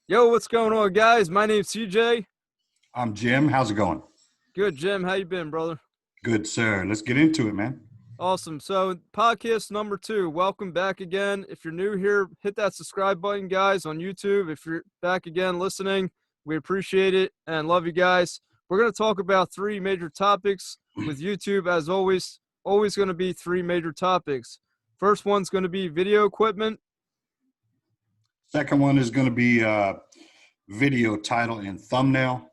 Yo, what's going on, guys? My name's CJ. I'm Jim. How's it going? Good, Jim. How you been, brother? Good, sir. Let's get into it, man. Awesome. So, podcast number 2. Welcome back again. If you're new here, hit that subscribe button, guys, on YouTube. If you're back again listening, we appreciate it and love you guys. We're going to talk about 3 major topics with YouTube, as always. Always going to be 3 major topics. First one's going to be video equipment. Second one is going to be video title and thumbnail.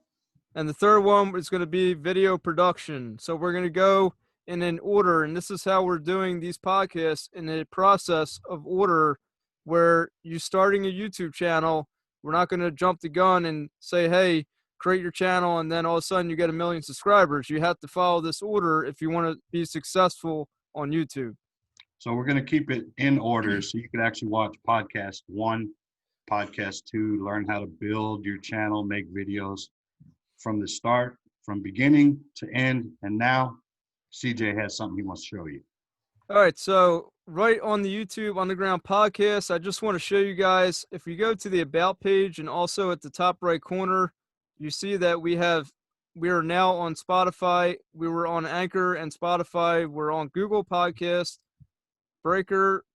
And the third one is going to be video production. So we're going to go in an order, and this is how we're doing these podcasts in a process of order where you starting a YouTube channel. We're not going to jump the gun and say, hey, create your channel, and then all of a sudden you get 1 million subscribers. You have to follow this order if you want to be successful on YouTube. So we're going to keep it in order so you can actually watch podcast 1, podcast 2, learn how to build your channel, make videos from the start, from beginning to end. And now CJ has something he wants to show you. All right, so right on the YouTube Underground Podcast, I just want to show you guys, if you go to the About page and also at the top right corner, you see that we are now on Spotify. We were on Anchor and Spotify. We're on Google Podcast, Breaker,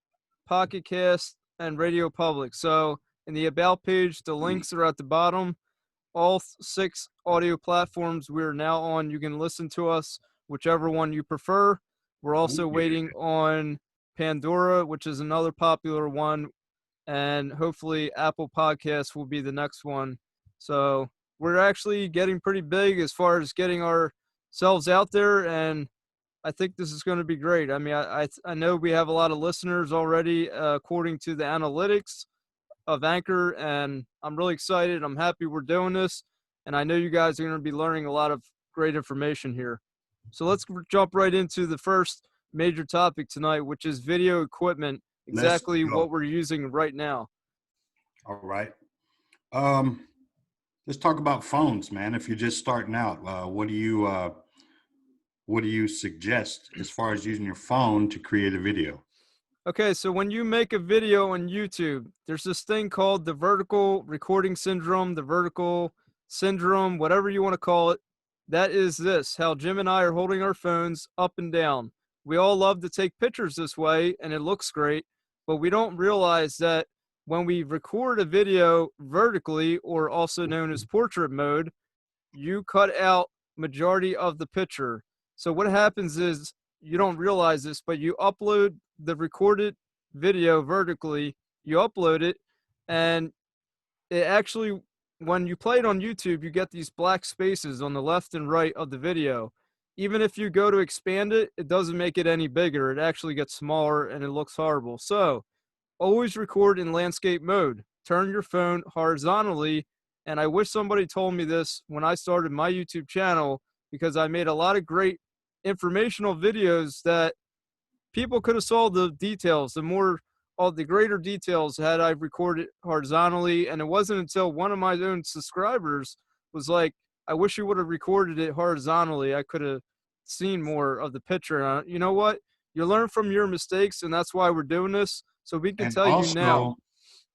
Pocket Cast, and Radio Public. So in the About page, the links are at the bottom. All 6 audio platforms we're now on. You can listen to us whichever one you prefer. We're also waiting on Pandora, which is another popular one, and hopefully Apple Podcasts will be the next one. So we're actually getting pretty big as far as getting ourselves out there, and I think this is going to be great. I mean, I know we have a lot of listeners already, according to the analytics of Anchor, and I'm really excited. I'm happy we're doing this, and I know you guys are going to be learning a lot of great information here. So let's jump right into the first major topic tonight, which is video equipment, exactly what we're using right now. All right. Let's talk about phones, man. If you're just starting out, what do you suggest as far as using your phone to create a video? Okay, so when you make a video on YouTube, there's this thing called the vertical recording syndrome, the vertical syndrome, whatever you want to call it. That is this, how Jim and I are holding our phones up and down. We all love to take pictures this way, and it looks great, but we don't realize that when we record a video vertically, or also known as portrait mode, you cut out majority of the picture. So what happens is, you don't realize this, but you upload the recorded video vertically, you upload it, and it actually, when you play it on YouTube, you get these black spaces on the left and right of the video. Even if you go to expand it, it doesn't make it any bigger. It actually gets smaller and it looks horrible. So always record in landscape mode. Turn your phone horizontally. And I wish somebody told me this when I started my YouTube channel, because I made a lot of great informational videos that people could have saw the details, the greater details had I recorded horizontally. And it wasn't until one of my own subscribers was like, I wish you would have recorded it horizontally. I could have seen more of the picture. And you know what? You learn from your mistakes, and that's why we're doing this. So we can tell you now.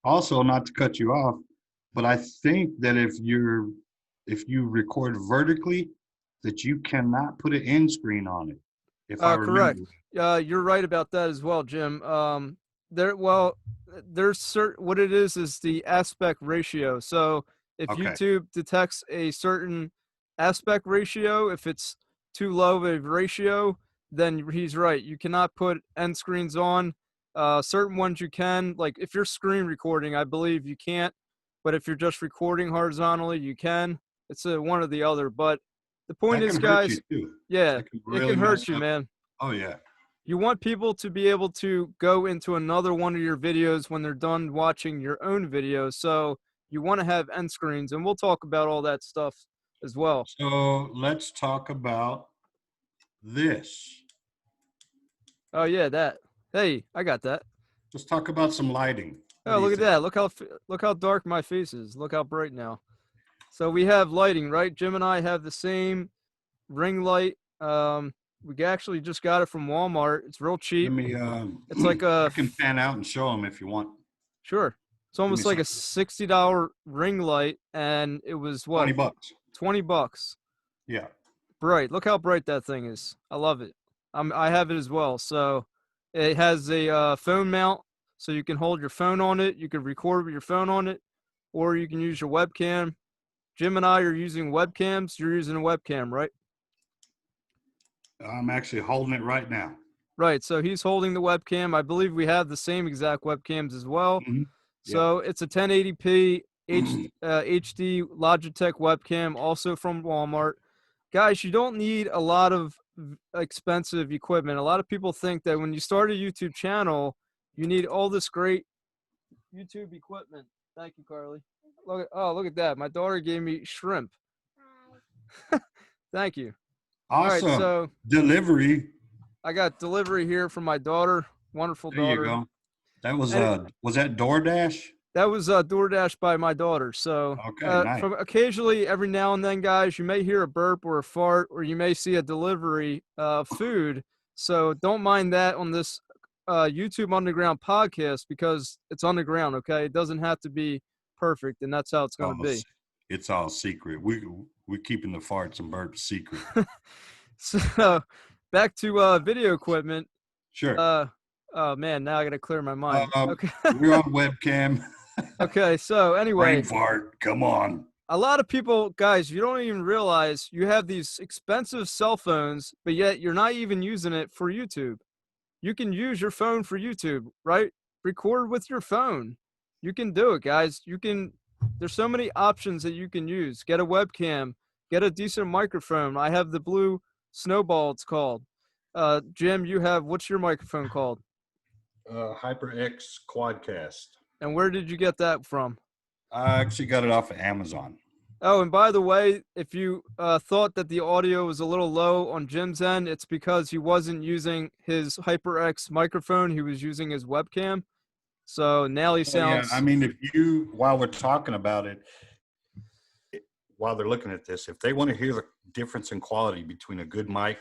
Also, not to cut you off, but I think that if you record vertically, that you cannot put an end screen on it. If I remember. Correct. You're right about that as well, Jim. There's what it is the aspect ratio. So if YouTube detects a certain aspect ratio, if it's too low of a ratio, then he's right. You cannot put end screens on. Certain ones you can, like if you're screen recording, I believe you can't. But if you're just recording horizontally, you can. It's one or the other. But the point is, guys, yeah, it can hurt you, man. Oh, yeah. You want people to be able to go into another one of your videos when they're done watching your own video. So you want to have end screens, and we'll talk about all that stuff as well. So let's talk about this. Oh, yeah, that. Hey, I got that. Let's talk about some lighting. Oh, look at that. Look how dark my face is. Look how bright now. So we have lighting, right? Jim and I have the same ring light. We actually just got it from Walmart. It's real cheap. Let me, it's like I can pan out and show them if you want. Sure. It's Give me almost like a some. $60 ring light, and it was what, 20 bucks. $20. Yeah. Bright. Look how bright that thing is. I love it. I have it as well. So it has a phone mount, so you can hold your phone on it. You can record with your phone on it, or you can use your webcam. Jim and I are using webcams. You're using a webcam, right? I'm actually holding it right now. Right. So he's holding the webcam. I believe we have the same exact webcams as well. Mhm. Yeah. So it's a 1080p HD Logitech webcam, also from Walmart. Guys, you don't need a lot of expensive equipment. A lot of people think that when you start a YouTube channel, you need all this great YouTube equipment. Thank you, Carly. Look at that. My daughter gave me shrimp. Thank you. All right, Awesome. so Delivery. I got delivery here from my daughter. Wonderful There you daughter. go. That was And was that DoorDash? that was DoorDash by my daughter. So Okay, nice. from occasionally, every now and then, guys, you may hear a burp or a fart, or you may see a delivery food. So don't mind that on this YouTube Underground podcast, because it's underground. Okay, it doesn't have to be perfect, and that's how it's going to Oh, be. it's all secret. We're keeping the farts and burps secret. So back to video equipment. Sure. Oh man, now I got to clear my mind. Okay. We're on webcam. Okay. So Brain anyway, fart. Come on. a lot of people, guys, you don't even realize you have these expensive cell phones, but yet you're not even using it for YouTube. You can use your phone for YouTube, right? Record with your phone. You can do it, guys. There's so many options that you can use. Get a webcam, get a decent microphone. I have the blue Snowball, it's called. Jim, what's your microphone called? HyperX Quadcast. And where did you get that from? I actually got it off of Amazon. Oh, and by the way, if you thought that the audio was a little low on Jim's end, it's because he wasn't using his HyperX microphone. He was using his webcam. So now he Well, yeah, I sounds. mean, while we're talking about it, while they're looking at this, if they want to hear the difference in quality between a good mic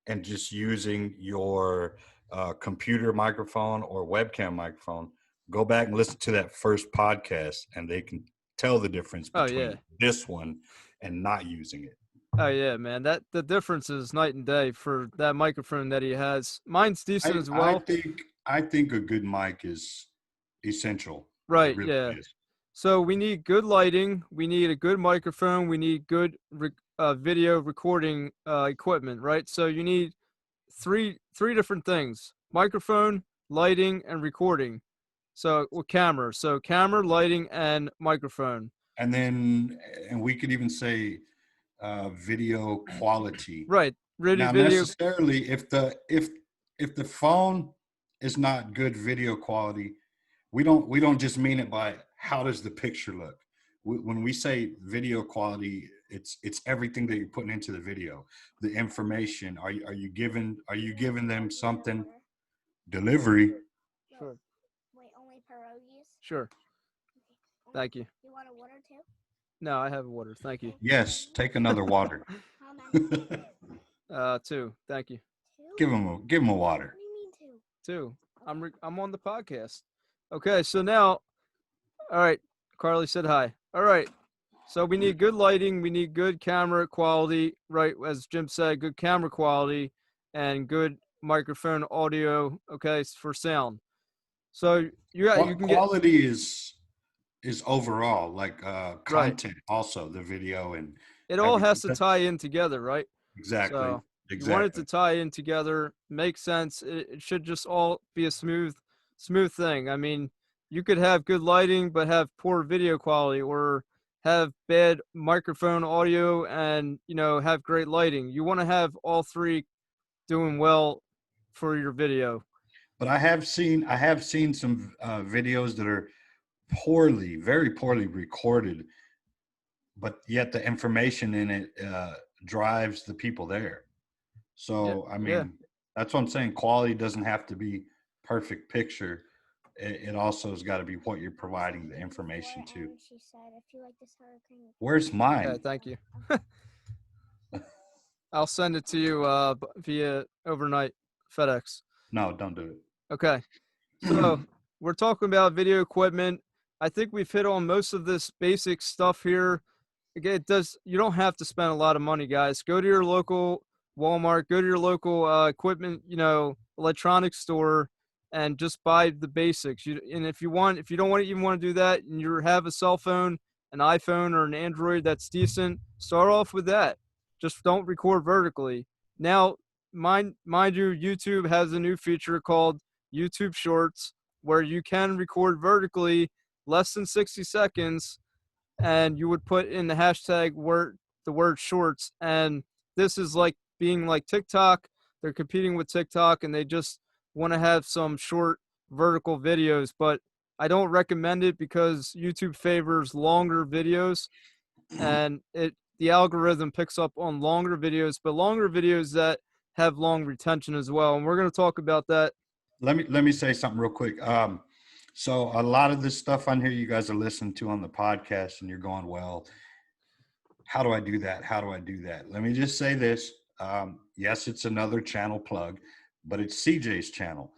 and just using your computer microphone or webcam microphone, go back and listen to that first podcast, and they can tell the difference Oh between yeah. this one and not using it. Oh yeah, man. The difference is night and day for that microphone that he has. Mine's decent as I well. think a good mic is essential. It Right. really Yeah. is. So we need good lighting. We need a good microphone. We need good video recording equipment. Right. So you need three different things: microphone, lighting, and recording. So with camera. So camera, lighting, and microphone. And we could even say video quality. Right. Now, Video. necessarily, if the phone is not good video quality, we don't just mean it by how does the picture look. When we say video quality, it's everything that you're putting into the video, the information. Are you giving them something? Delivery. Sure. Wait, only pierogies? Sure. Thank you. You want a water too? No, I have water. Thank you. Yes, take another water. How many? Two. Thank you. Two? Give him a What water. do you mean two? Two. I'm on the podcast. Okay, so now, all right. Carly said hi. All right. So we need good lighting. We need good camera quality. Right, as Jim said, good camera quality and good microphone audio. Okay, for sound. So you can get Quality is overall like right. content, also the video and It all has to tie in together, right? exactly. So you want it to Exactly. tie in together, make sense. It should just all be a smooth thing. I mean, you could have good lighting but have poor video quality, or have bad microphone audio and have great lighting. You want to have all three doing well for your video. But I have seen some videos that are very poorly recorded, but yet the information in it drives the people there. So I mean, Yeah. that's what I'm saying. Quality doesn't have to be perfect picture. It also has got to be what you're providing the information to. She said, if you like this hurricane. Where's mine? Yeah, thank you. I'll send it to you via overnight FedEx. No, don't do it. Okay. So we're talking about video equipment. I think we've hit on most of this basic stuff here. Again, you don't have to spend a lot of money, guys. Go to your local Walmart, go to your local equipment, electronics store, and just buy the basics. And if you don't even want to do that, and you have a cell phone, an iPhone, or an Android that's decent, start off with that. Just don't record vertically. Now, mind you, YouTube has a new feature called YouTube Shorts, where you can record vertically less than 60 seconds, and you would put in the hashtag the word shorts. And this is like being like TikTok. They're competing with TikTok, and they just want to have some short vertical videos. But I don't recommend it because YouTube favors longer videos, and the algorithm picks up on longer videos, but longer videos that have long retention as well. And we're going to talk about that. Let me say something real quick. So a lot of this stuff on here you guys are listening to on the podcast, and you're going, well, how do I do that? How do I do that? Let me just say this. Yes, it's another channel plug, but it's CJ's channel.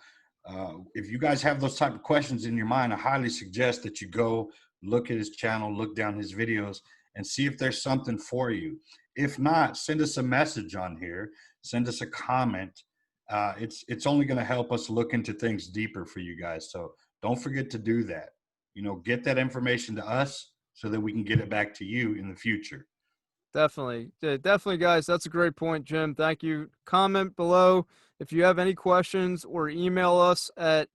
If you guys have those type of questions in your mind, I highly suggest that you go look at his channel, look down his videos, and see if there's something for you. If not, send us a message on here. Send us a comment. It's only going to help us look into things deeper for you guys. So don't forget to do that. Get that information to us so that we can get it back to you in the future. Definitely. Definitely, guys. That's a great point, Jim. Thank you. Comment below if you have any questions, or email us at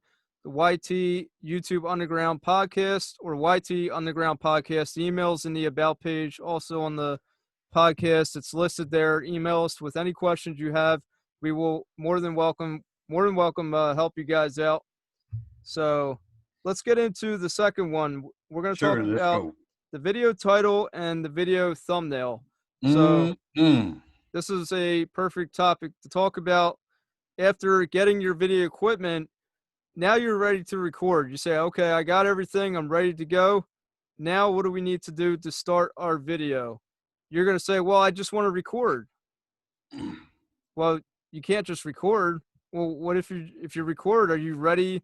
the YT YouTube Underground Podcast or YT Underground Podcast. Emails in the About page, also on the podcast. It's listed there. Email us with any questions you have. We will more than welcome help you guys out. So let's get into the second one. We're going to talk about the video title and the video thumbnail. So this is a perfect topic to talk about. After getting your video equipment, now you're ready to record. You say, okay, I got everything. I'm ready to go. Now what do we need to do to start our video? You're going to say, well, I just want to record. Well, you can't just record. Well, what if you record, are you ready?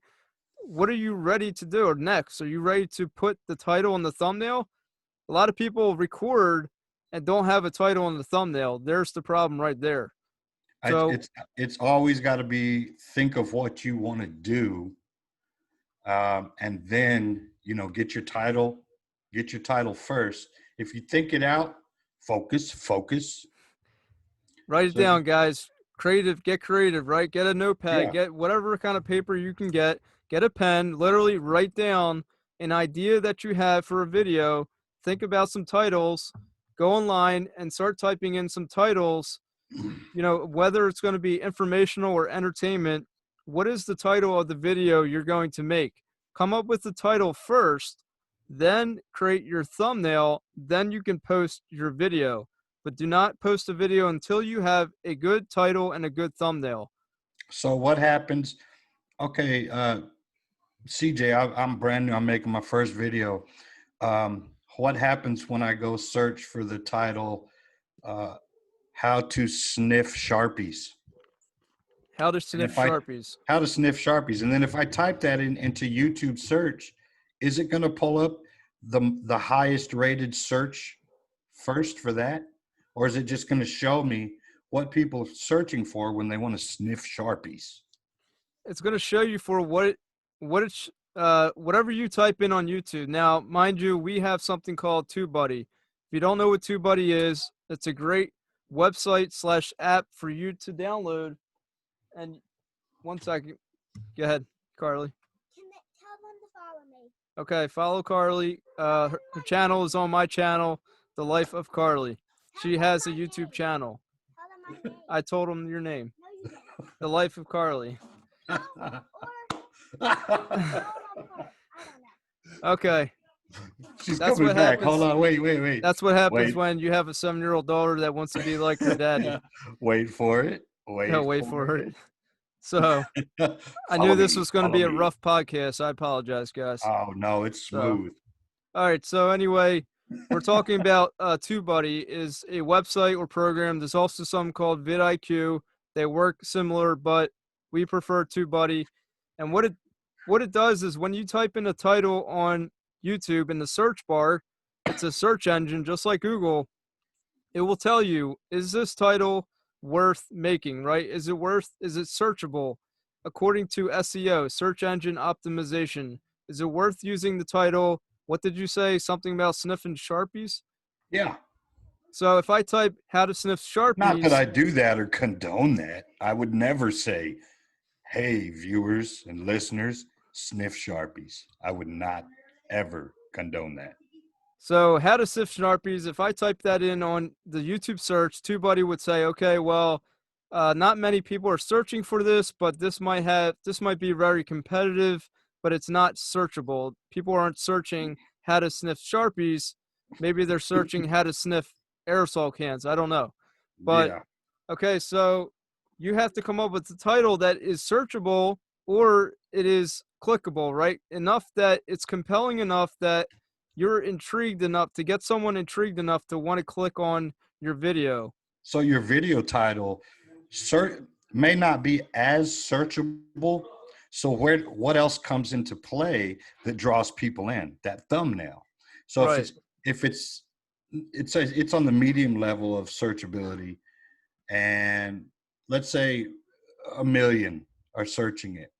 What are you ready to do next? Are you ready to put the title on the thumbnail? A lot of people record and don't have a title on the thumbnail. There's the problem right there. So it's always got to be, think of what you want to do, and then get your title first. If you think it out, focus. Write it down, guys. Get creative, right? Get a notepad, get whatever kind of paper you can get a pen, literally write down an idea that you have for a video. Think about some titles, go online and start typing in some titles, whether it's going to be informational or entertainment. What is the title of the video you're going to make? Come up with the title first, then create your thumbnail, then you can post your video. But do not post a video until you have a good title and a good thumbnail. So what happens? Okay, CJ, I'm brand new. I'm making my first video. What happens when I go search for the title, how to sniff Sharpies? How to sniff Sharpies. How to sniff Sharpies. And then if I type that into YouTube search, is it going to pull up the highest rated search first for that? Or is it just going to show me what people are searching for when they want to sniff Sharpies? It's going to show you for whatever you type in on YouTube. Now, mind you, we have something called TubeBuddy. If you don't know what TubeBuddy is, it's a great website / app for you to download. And one second. Go ahead, Carly. Tell them to follow me. Okay, follow Carly. Her channel is on my channel, The Life of Carly. She has a YouTube channel. I told him your name. No, you didn't. The Life of Carly. Okay. She's coming back. Hold on. Wait. That's what happens when you have a 7-year-old daughter that wants to be like her daddy. Wait for it. Wait for it. So I knew this was going to be a rough podcast. I apologize, guys. Oh, no, it's smooth. All right. So anyway, we're talking about TubeBuddy is a website or program. There's also something called vidIQ. They work similar, but we prefer TubeBuddy. And what it does is when you type in a title on YouTube in the search bar, it's a search engine just like Google. It will tell you, is this title worth making, right? Is it searchable according to SEO, search engine optimization? Is it worth using the title? What did you say? Something about sniffing Sharpies? Yeah. So if I type how to sniff Not that Sharpies, I do that or condone that. I would never say, hey, viewers and listeners, sniff Sharpies. I would not ever condone that. so how to sniff Sharpies, if I type that in on the YouTube search, TubeBuddy would say, okay, well, not many people are searching for this, but this might be very competitive, but it's not searchable. People aren't searching how to sniff Sharpies. Maybe they're searching how to sniff aerosol cans. I don't know. But Yeah. okay, so you have to come up with a title that is searchable or it is clickable, right? Enough that it's compelling enough that you're intrigued enough to get someone intrigued enough to want to click on your video. So your video title may not be as searchable. So what else comes into play that draws people in? That thumbnail. So Right. if it's on the medium level of searchability, and let's say 1 million are searching it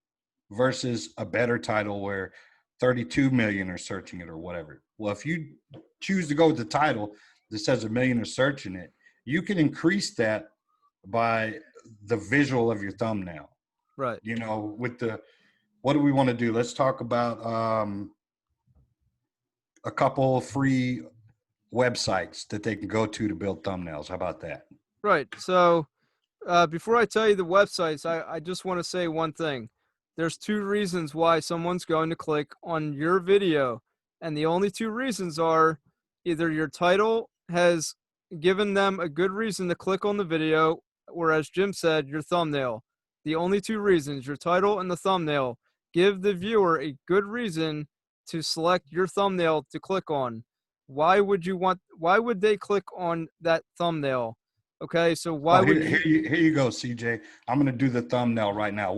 versus a better title where 32 million are searching it or whatever. Well, if you choose to go with the title that says 1 million are searching it, you can increase that by the visual of your thumbnail. Right. You know, what do we want to do? Let's talk about a couple of free websites that they can go to build thumbnails. How about that? Right. So before I tell you the websites, I just want to say one thing. There's two reasons why someone's going to click on your video. And the only two reasons are either your title has given them a good reason to click on the video, or as Jim said, your thumbnail. The only two reasons, your title and the thumbnail, give the viewer a good reason to select your thumbnail to click on. Why would they click on that thumbnail? Okay, so why Oh, would you here you go, CJ. I'm gonna do the thumbnail right now.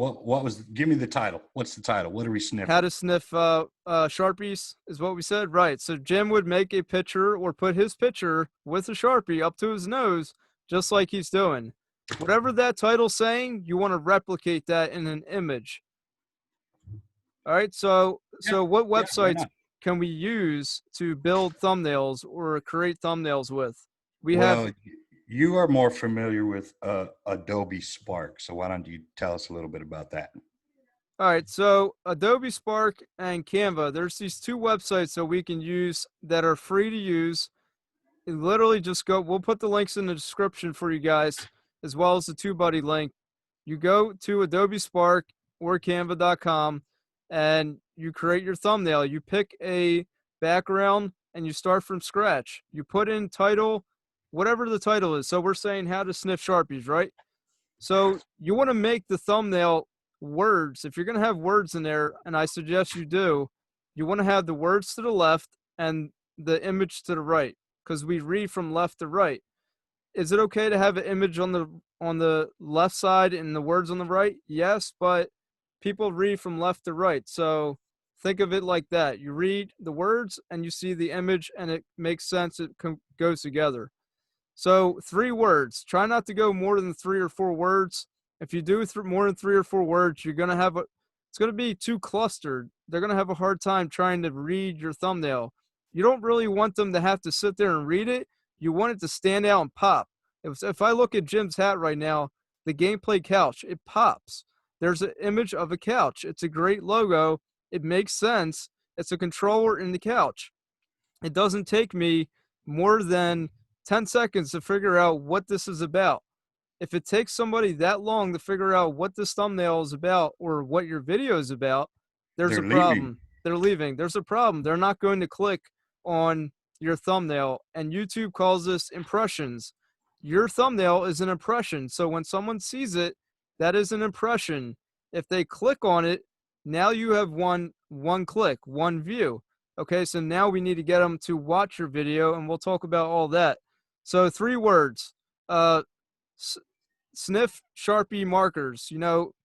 Give me the title. What's the title? What are we sniffing? how to sniff Sharpies is what we said, right? So Jim would make a picture or put his picture with a Sharpie up to his nose, just like he's doing. Whatever that title's saying, you want to replicate that in an image. All right, so what why websites not? can we use to build thumbnails or create thumbnails with? We have Well, you are more familiar with Adobe Spark, so why don't you tell us a little bit about that? All right, so Adobe Spark and Canva, there's these two websites that we can use that are free to use. You literally just go, we'll put the links in the description for you guys, as well as the TubeBuddy link. You go to Adobe Spark or Canva.com and you create your thumbnail. You pick a background and you start from scratch. You put in title, whatever the title is. So we're saying how to sniff Sharpies, right? So you want to make the thumbnail words. If you're going to have words in there, and I suggest you do, you want to have the words to the left and the image to the right, because we read from left to right. Is it okay to have an image on the left side and the words on the right? Yes, but people read from left to right. So think of it like that. You read the words and you see the image and it makes sense. It goes together. So 3 words. Try not to go more than 3 or 4 words. If you do more than 3 or 4 words, you're gonna have it's gonna be too clustered. They're gonna have a hard time trying to read your thumbnail. You don't really want them to have to sit there and read it. You want it to stand out and pop. If I look at Jim's hat right now, the gameplay couch, it pops. There's an image of a couch. It's a great logo. It makes sense. It's a controller in the couch. It doesn't take me more than 10 seconds to figure out what this is about. If it takes somebody that long to figure out what this thumbnail is about or what your video is about, there's They're a leaving. problem. They're leaving. There's a problem. They're not going to click on your thumbnail. And YouTube calls this impressions. Your thumbnail is an impression. So when someone sees it, that is an impression. If they click on it, now you have one click, one view. Okay, so now we need to get them to watch your video, and we'll talk about all that. So 3 words. Sniff Sharpie markers.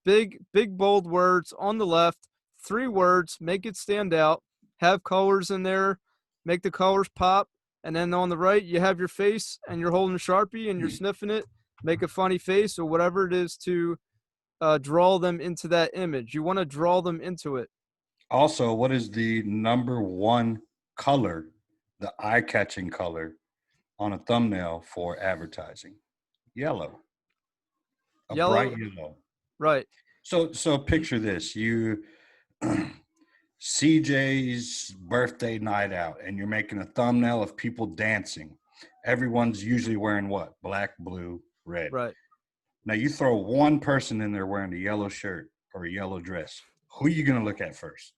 Big bold words on the left. 3 words. Make it stand out. have colors in there, make the colors pop. And then on the right, you have your face and you're holding a Sharpie and you're sniffing it, make a funny face or whatever it is to draw them into that image. You want to draw them into it. Also, what is the number one color, the eye-catching color on a thumbnail for advertising? Yellow. A Yellow, bright yellow. right, So picture this. You CJ's birthday night out and you're making a thumbnail of people dancing. Everyone's usually wearing what? Black, blue, red. right. Now you throw one person in there wearing a yellow shirt or a yellow dress. Who are you going to look at first?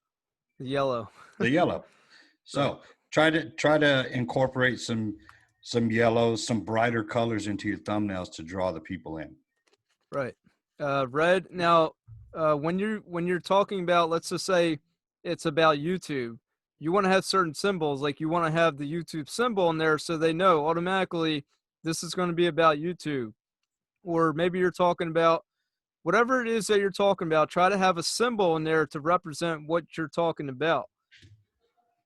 Yellow. The yellow. So try to incorporate some yellows, some brighter colors into your thumbnails to draw the people in. Right. Red. Now, when you're talking about, let's just say it's about YouTube, you want to have certain symbols, like you want to have the YouTube symbol in there so they know automatically this is going to be about YouTube. Or maybe you're talking about whatever it is that you're talking about, try to have a symbol in there to represent what you're talking about. It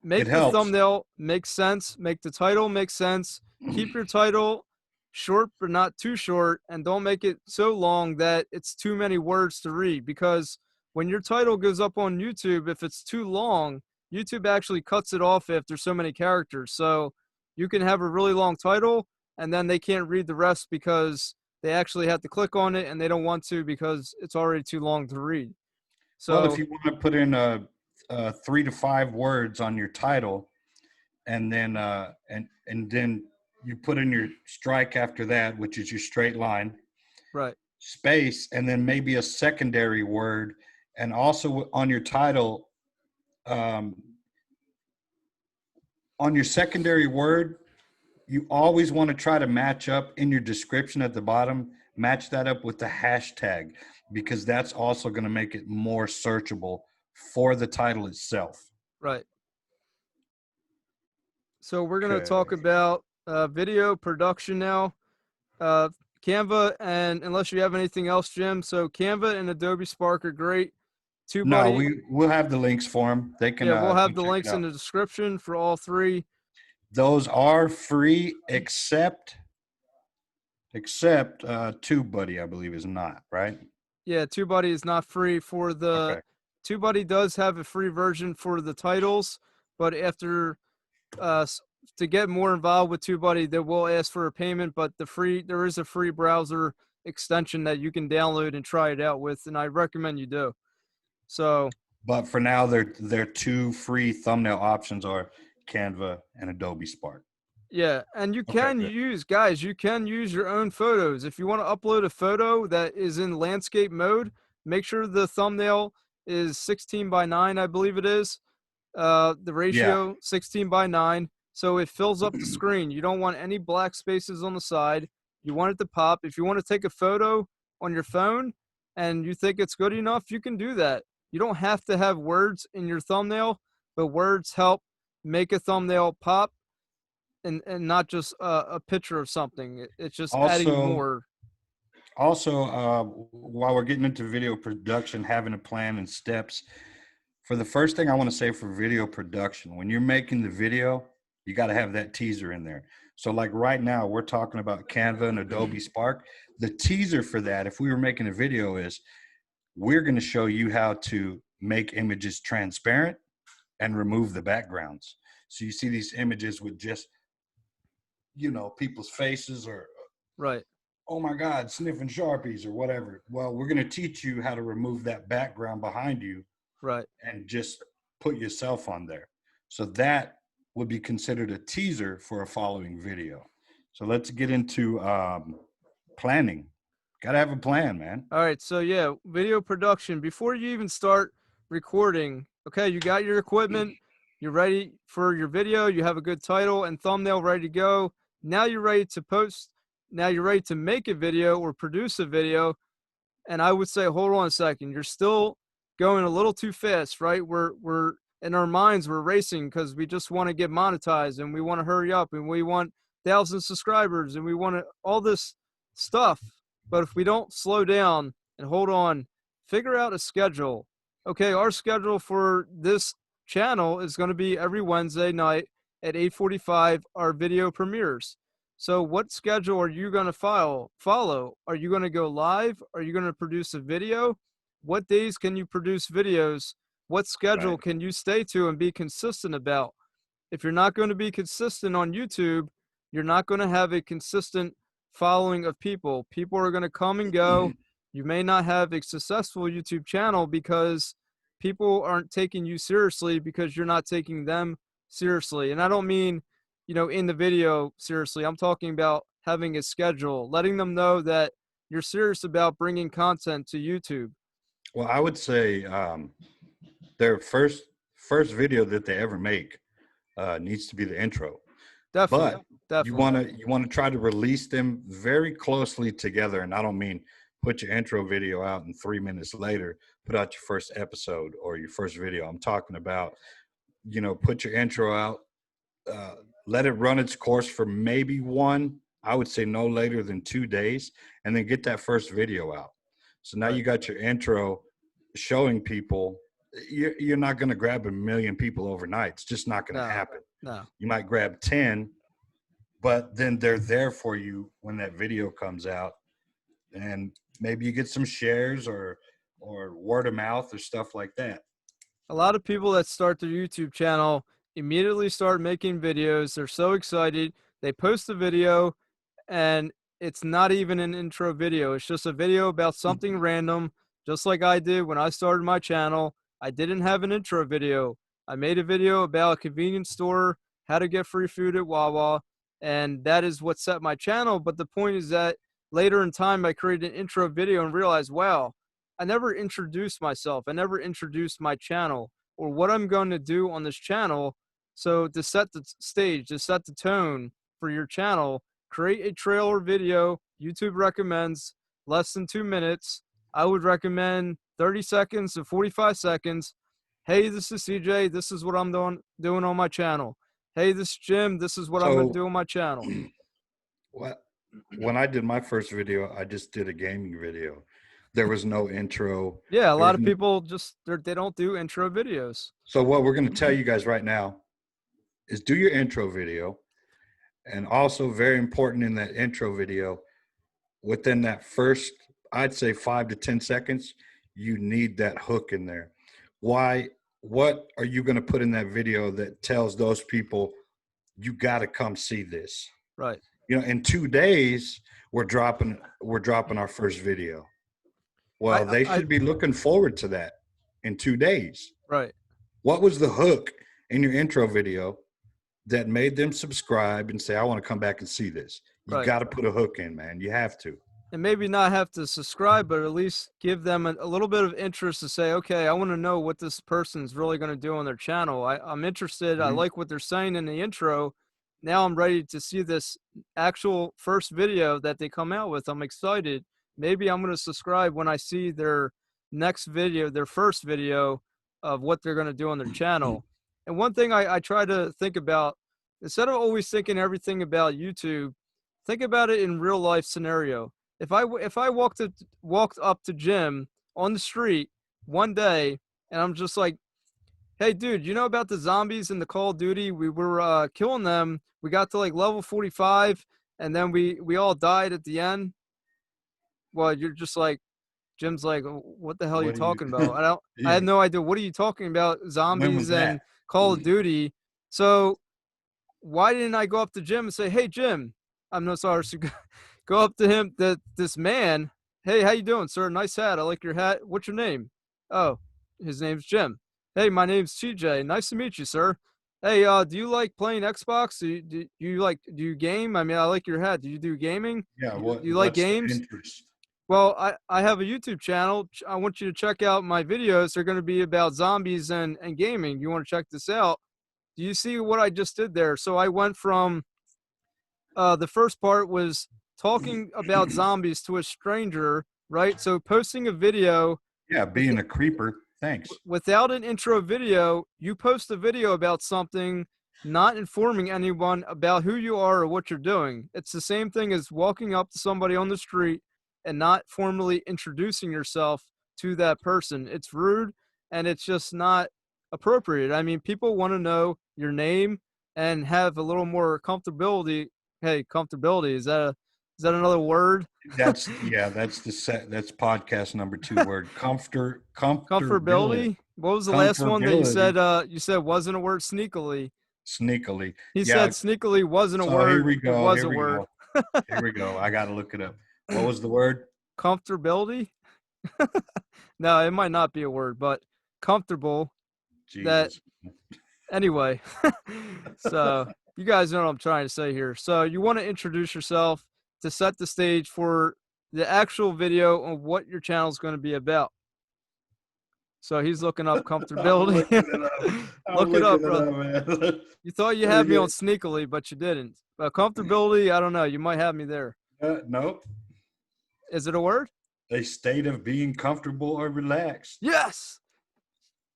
Make the helps. thumbnail make sense, make the title make sense, keep your title short but not too short, and don't make it so long that it's too many words to read, because when your title goes up on YouTube, if it's too long, YouTube actually cuts it off after so many characters. So you can have a really long title and then they can't read the rest because they actually have to click on it and they don't want to because it's already too long to read. Well, if So you want to put in 3 to 5 words on your title, and then and then you put in your strike after that, which is your straight line, right. space, and then maybe a secondary word, and also on your title, um, on your secondary word, you always want to try to match up in your description at the bottom, match that up with the hashtag, because that's also going to make it more searchable for the title itself. Right. So we're going to talk Okay. about video production now. Uh, Canva, and unless you have anything else, Jim. So Canva and Adobe Spark are great. No, TubeBuddy, we'll have the links for them. They can yeah, we'll go have the check it links in out. the description for all three. Those are free, except TubeBuddy, I believe, is not, right? Yeah, TubeBuddy is not free for the. Okay. TubeBuddy does have a free version for the titles, but after to get more involved with TubeBuddy, they will ask for a payment. But there is a free browser extension that you can download and try it out with, and I recommend you do. So, But for now, their two free thumbnail options are Canva and Adobe Spark. yeah, and you Okay, can good. use, guys, you can use your own photos. If you want to upload a photo that is in landscape mode, make sure the thumbnail is 16 by 9, I believe it is. The Yeah. ratio 16 by 9, so it fills up the screen. You don't want any black spaces on the side. You want it to pop. If you want to take a photo on your phone and you think it's good enough, you can do that. You don't have to have words in your thumbnail, but words help make a thumbnail pop, and not just a picture of something. It's just adding Also, more. while we're getting into video production, having a plan and steps, for the first thing I want to say for video production, when you're making the video, you got to have that teaser in there. So like right now, we're talking about Canva and Adobe Spark. The teaser for that, if we were making a video, is we're going to show you how to make images transparent and remove the backgrounds. So you see these images with just, people's faces, or, Right, oh my God, sniffing Sharpies or whatever. Well, we're going to teach you how to remove that background behind you right. and just put yourself on there. So that would be considered a teaser for a following video. So let's get into planning. Got to have a plan, man. All right, so yeah, video production. Before you even start recording, okay, you got your equipment, you're ready for your video, you have a good title and thumbnail ready to go. Now you're ready to post. Now you're ready to make a video or produce a video. And I would say, hold on a second, you're still going a little too fast, right? We're in our minds, we're racing because we just want to get monetized and we want to hurry up and we want 1,000 subscribers and we want all this stuff. But if we don't slow down and hold on, figure out a schedule. Okay, our schedule for this channel is going to be every Wednesday night at 8:45 our video premieres. So what schedule are you going to follow? Are you going to go live? Are you going to produce a video? What days can you produce videos? What schedule Right. can you stay to and be consistent about? If you're not going to be consistent on YouTube, you're not going to have a consistent following of people. People are going to come and go. You may not have a successful YouTube channel because people aren't taking you seriously because you're not taking them seriously. And I don't mean, in the video seriously. I'm talking about having a schedule, letting them know that you're serious about bringing content to YouTube. Well, I would say their first video that they ever make needs to be the intro. Definitely. But Definitely. you want to try to release them very closely together. And I don't mean put your intro video out and 3 minutes later put out your first episode or your first video. I'm talking about, put your intro out, let it run its course for maybe I would say no later than 2 days, and then get that first video out. So now Right. you got your intro showing people. You're not going to grab 1 million people overnight. It's just not going to No. happen. No. You might grab 10, but then they're there for you when that video comes out, and maybe you get some shares or word of mouth or stuff like that. A lot of people that start their YouTube channel immediately start making videos. They're so excited. They post a video and it's not even an intro video. It's just a video about something random, just like I did when I started my channel. I didn't have an intro video. I made a video about a convenience store, how to get free food at Wawa, and that is what set my channel. But the point is that later in time, I created an intro video and realized, wow, I never introduced myself. I never introduced my channel or what I'm going to do on this channel. So to set the stage, to set the tone for your channel, create a trailer video. YouTube recommends less than 2 minutes. I would recommend 30 seconds to 45 seconds. Hey, this is CJ. This is what I'm doing on my channel. Hey, this is Jim. This is what I'm going to do on my channel. When I did my first video, I just did a gaming video. There was no intro. Yeah, a lot of people just they don't do intro videos. So what we're going to tell you guys right now is do your intro video. And also very important in that intro video, within that first, I'd say 5 to 10 seconds, you need that hook in there. Why? What are you going to put in that video that tells those people you got to come see this? Right. In 2 days, we're dropping our first video. Well, they should be looking forward to that in 2 days. Right. What was the hook in your intro video that made them subscribe and say, I want to come back and see this? You got to put a hook in, man. You have to. And maybe not have to subscribe, but at least give them a little bit of interest to say, okay, I want to know what this person's really going to do on their channel. I'm interested. I like what they're saying in the intro. Now I'm ready to see this actual first video that they come out with. I'm excited. Maybe I'm going to subscribe when I see their next video, their first video of what they're going to do on their channel. And one thing I try to think about, instead of always thinking everything about YouTube, think about it in real life scenario. If I walked up to Jim on the street one day and I'm just like, hey, dude, you know about the zombies in the Call of Duty? We were killing them. We got to like level 45 and then we all died at the end. Well, you're just like, Jim's like, what the hell are you talking about? I had no idea. What are you talking about? Zombies and Call of Duty. So why didn't I go up to Jim and say, hey, Jim, I'm no sorry. So go up to him, this man. Hey, how you doing, sir? Nice hat. I like your hat. What's your name? Oh, his name's Jim. Hey, my name's CJ. Nice to meet you, sir. Hey, do you like playing Xbox? Do you game? I mean, I like your hat. Do you do gaming? Yeah. Do you like games? Well, I have a YouTube channel. I want you to check out my videos. They're going to be about zombies and gaming. You want to check this out? Do you see what I just did there? So I went from the first part was talking about zombies to a stranger, right? So posting a video. Yeah, being a creeper. Thanks. Without an intro video, you post a video about something, not informing anyone about who you are or what you're doing. It's the same thing as walking up to somebody on the street and not formally introducing yourself to that person. It's rude and it's just not appropriate. I mean, people want to know your name and have a little more comfortability. Hey, comfortability, is that another word? That's that's podcast number 2 word. Comfortability. Comfortability. What was the last one that you said? Comfortability. You said wasn't a word. Sneakily. Sneakily. He Yeah. said sneakily wasn't a So here word. we It go. was Here a we word. go. Here we go. I got to look it up. What was the word? Comfortability. No, it might not be a word, but comfortable. That Jesus. anyway. So you guys know what I'm trying to say here. So you want to introduce yourself to set the stage for the actual video of what your channel is going to be about. So he's looking up I'm comfortability. looking it up. I'm Look it up, looking it brother. up, man. You thought you Let me had me on get sneakily, but you didn't. Comfortability, I don't know. You might have me there. nope. Is it a word? A state of being comfortable or relaxed, Yes.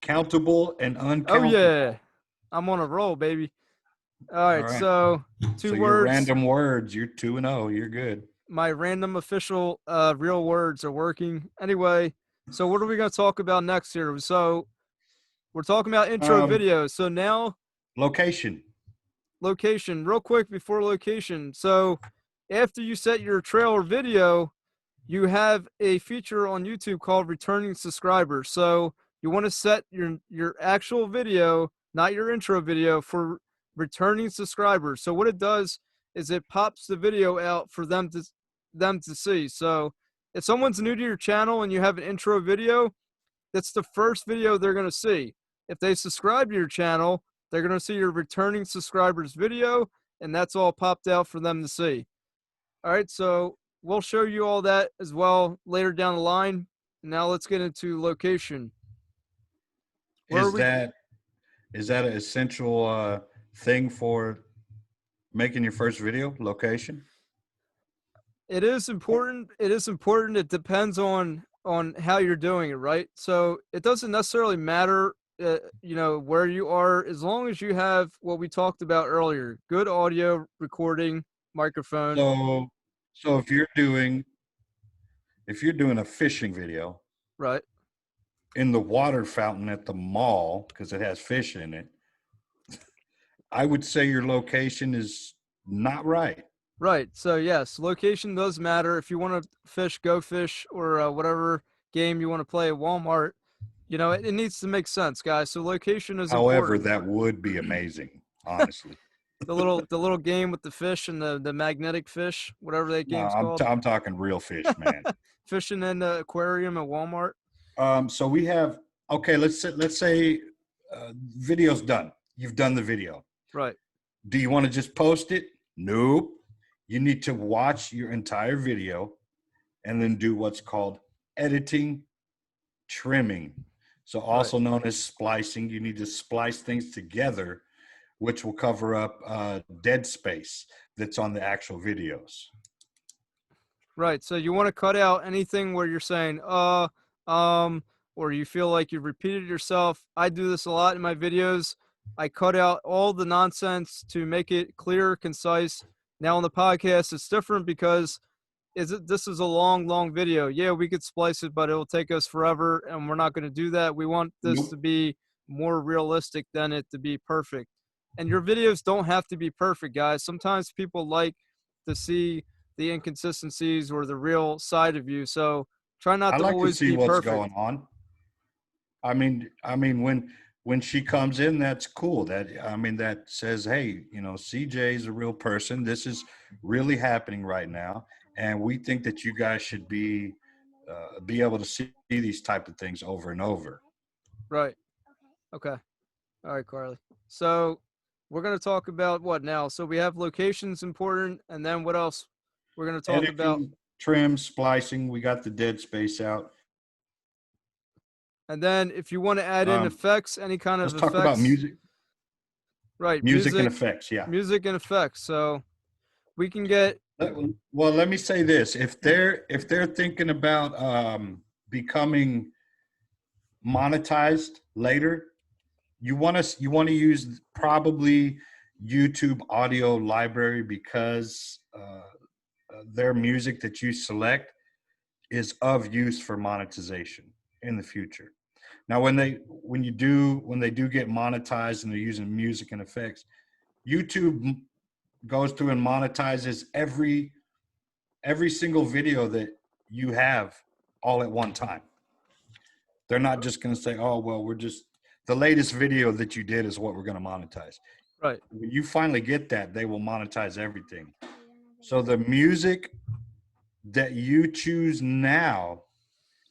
countable and Oh uncountable. yeah. I'm on a roll, baby. All All right. right. So So two your words. random words, you're 2-0. You're good. My random official real words are working. Anyway, so what are we going to talk about next here? So we're talking about intro Um, videos. So now location. location, real quick before location. So after you set your trailer video, you have a feature on YouTube called returning subscribers. So you want to set your actual video, not your intro video, for returning subscribers. So what it does is it pops the video out for them to see. So if someone's new to your channel and you have an intro video, that's the first video they're going to see. If they subscribe to your channel, they're going to see your returning subscribers video, and that's all popped out for them to see. All right, so we'll show you all that as well later down the line. Now let's get into location. Where are Is we? that an essential thing for making your first video? Location. It is important. It is important. It depends on how you're doing it, right? So it doesn't necessarily matter, where you are, as long as you have what we talked about earlier: good audio recording, microphone, So, so if you're doing a fishing video right? in the water fountain at the mall because it has fish in it, I would say your location is not right. Right. So yes, location does matter. If you want to fish, go fish, or whatever game you want to play at Walmart, it needs to make sense, guys. So location is However, important. that would be amazing, honestly. The little game with the fish and the magnetic fish, whatever that No, game's called. I'm talking real fish, man. Fishing in the aquarium at Walmart. So we have, okay, let's say video's done. You've done the video. Right. Do you want to just post it? Nope. You need to watch your entire video and then do what's called editing, trimming. So also known as splicing. You need to splice things together, which will cover up dead space that's on the actual videos. Right. So you want to cut out anything where you're saying, or you feel like you've repeated yourself. I do this a lot in my videos. I cut out all the nonsense to make it clear, concise. Now on the podcast, it's different because this is a long video. Yeah, we could splice it, but it will take us forever, and we're not going to do that. We want this to Nope. be more realistic than it to be perfect. And your videos don't have to be perfect, guys. Sometimes people like to see the inconsistencies or the real side of you. So try not I to like to always see be what's perfect. going on. I mean, when she comes in, that's cool. That says, hey, CJ is a real person. This is really happening right now, and we think that you guys should be able to see these type of things over and over. Right. Okay. All right, Carly. So we're going to talk about what now? So we have locations important, and then what else we're going to talk about? Editing, trim, splicing. We got the dead space out. And then if you want to add in Um, effects, any kind of let's talk about effects, music, right? music and effects. Yeah. Music and effects. So we can get Well, let me say this: if they're thinking about becoming monetized later, you want to use probably YouTube audio library because their music that you select is of use for monetization in the future. Now, when they do get monetized and they're using music and effects, YouTube goes through and monetizes every single video that you have all at one time. They're not just going to say, oh, well, the latest video that you did is what we're going to monetize. Right. When you finally get that, they will monetize everything. So the music that you choose now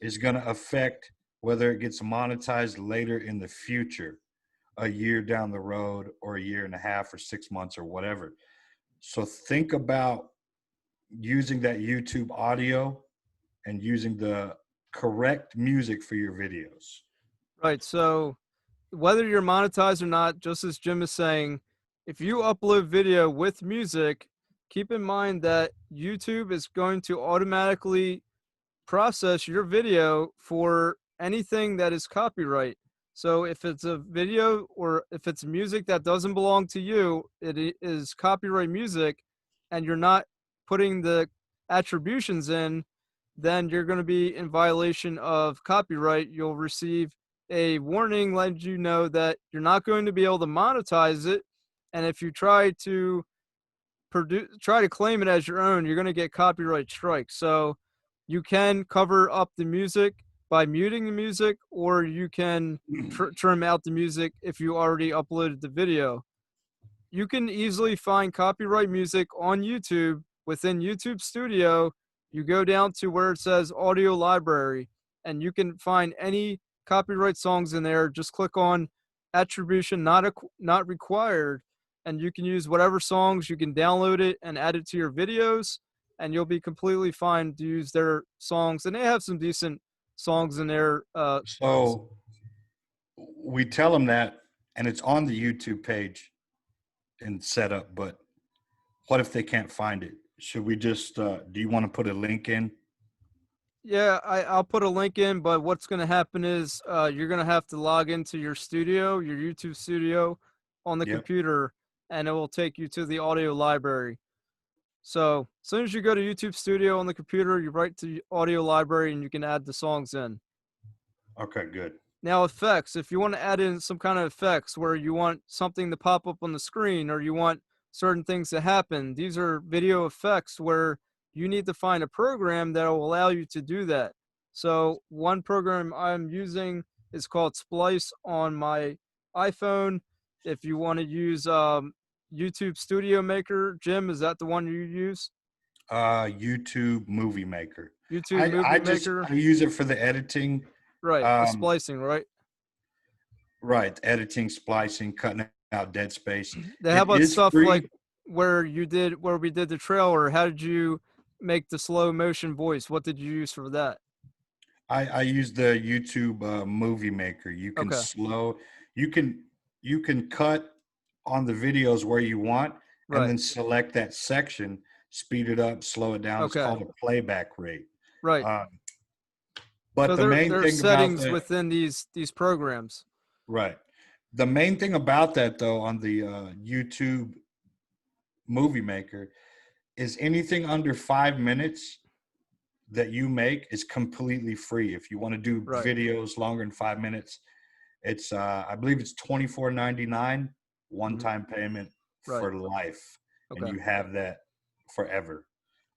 is going to affect whether it gets monetized later in the future, a year down the road, or a year and a half, or 6 months, or whatever. So think about using that YouTube audio and using the correct music for your videos. Right. So whether you're monetized or not, just as Jim is saying, if you upload video with music, keep in mind that YouTube is going to automatically process your video for anything that is copyright. So if it's a video or if it's music that doesn't belong to you, is copyright music, and you're not putting the attributions in, then you're going to be in violation of copyright. You'll receive a warning letting you know that you're not going to be able to monetize it. And if you try to claim it as your own, you're going to get copyright strikes. So you can cover up the music by muting the music, or you can trim out the music if you already uploaded the video. You can easily find copyright music on YouTube within YouTube Studio. You go down to where it says audio library, and you can find any copyright songs in there. Just click on attribution not required, and you can use whatever songs. You can download it and add it to your videos, and you'll be completely fine to use their songs. And they have some decent songs in there. So we tell them that, and it's on the YouTube page and set up, but what if they can't find it? Should we just, do you want to put a link in? Yeah, I'll put a link in, but what's going to happen is you're going to have to log into your studio, your YouTube studio on the Yep. computer, and it will take you to the audio library. So as soon as you go to YouTube studio on the computer, you write to audio library and you can add the songs in. Okay, good. Now, effects, if you want to add in some kind of effects where you want something to pop up on the screen or you want certain things to happen, these are video effects where you need to find a program that will allow you to do that. So one program I'm using is called Splice on my iPhone. If you want to use YouTube Studio Maker, Jim, is that the one you use? YouTube Movie Maker. YouTube Movie Maker. I use it for the editing. Right, the splicing, right? Right, editing, splicing, cutting out dead space. How about stuff free, like where we did the trailer? How did you make the slow motion voice? What did you use for that? I use the YouTube Movie Maker. You can you can cut on the videos where you want, and then select that section, speed it up, slow it down. It's called a playback rate. Right. But so the main thing settings about that, within these programs. Right. The main thing about that, though, on the YouTube Movie Maker is anything under 5 minutes that you make is completely free. If you want to do videos longer than 5 minutes, it's I believe it's $24.99 one-time payment for life, and you have that forever.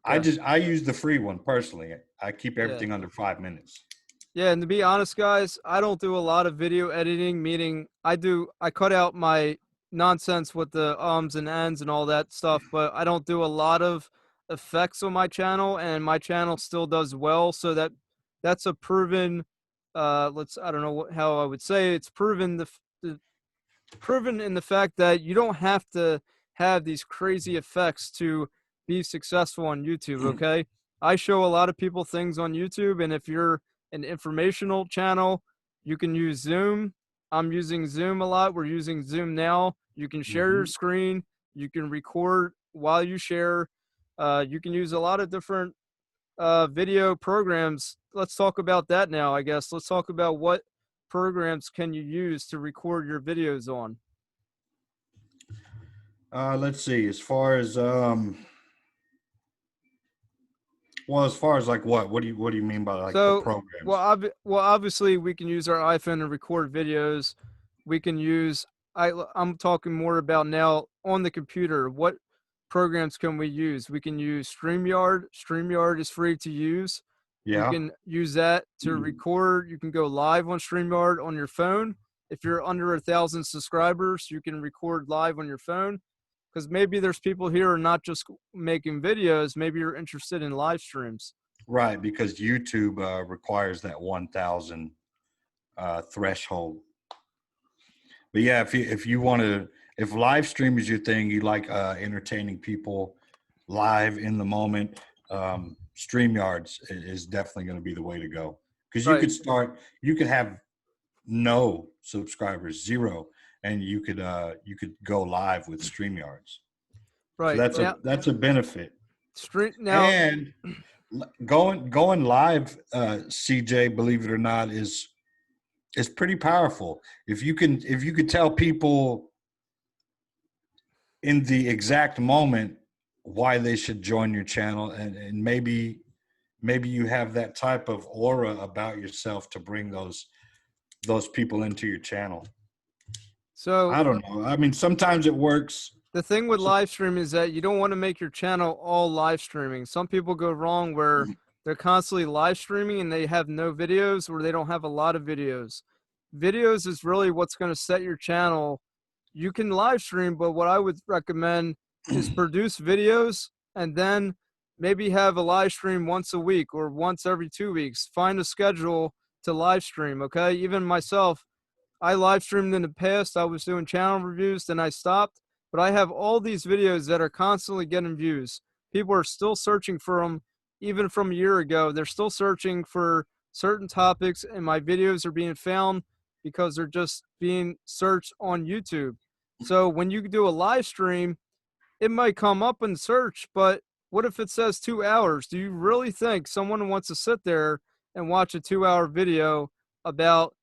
I use the free one personally. I keep everything under 5 minutes. Yeah, and to be honest, guys, I don't do a lot of video editing, meaning I cut out my nonsense with the ums and ends and all that stuff, but I don't do a lot of effects on my channel, and my channel still does well. So that's a proven, I don't know how I would say it's proven proven in the fact that you don't have to have these crazy effects to be successful on YouTube. Okay, I show a lot of people things on YouTube, and if you're an informational channel, you can use Zoom. I'm using Zoom a lot. We're using Zoom now. You can share your screen. You can record while you share. You can use a lot of different video programs. Let's talk about that now, I guess. Let's talk about what programs can you use to record your videos on. Let's see. As far as well, Well, as far as like what do you mean by like the So, programs? well, obviously we can use our iPhone to record videos. We can use. I'm talking more about now on the computer. What programs can we use? We can use StreamYard. StreamYard is free to use. You Yeah. can use that to record. You can go live on StreamYard on your phone. If you're under 1,000 subscribers, you can record live on your phone. Because maybe there's people here who are not just making videos. Maybe you're interested in live streams. Right, because YouTube requires that 1,000 threshold. But yeah, if you want to, if live stream is your thing, you like entertaining people live in the moment, StreamYards is definitely going to be the way to go. Because Right. you could have no subscribers, 0, and you could go live with StreamYards. Right. So that's a benefit. Now, And going live, CJ, believe it or not, is pretty powerful. If you could tell people in the exact moment why they should join your channel, and maybe you have that type of aura about yourself to bring those people into your channel. so I don't know. I mean, sometimes it works. the thing with live streaming is that you don't want to make your channel all live streaming. Some people go wrong where they're constantly live streaming and they have no videos, or they don't have a lot of videos. Videos is really what's going to set your channel. You can live stream, but what I would recommend is produce videos and then maybe have a live stream once a week or once every 2 weeks. Find a schedule to live stream, okay? Even myself, I live streamed in the past. I was doing channel reviews, then I stopped. But I have all these videos that are constantly getting views. People are still searching for them, even from a year ago. They're still searching for certain topics, and my videos are being found because they're just being searched on YouTube. So when you do a live stream, it might come up in search, but what if it says 2 hours? Do you really think someone wants to sit there and watch a 2-hour video about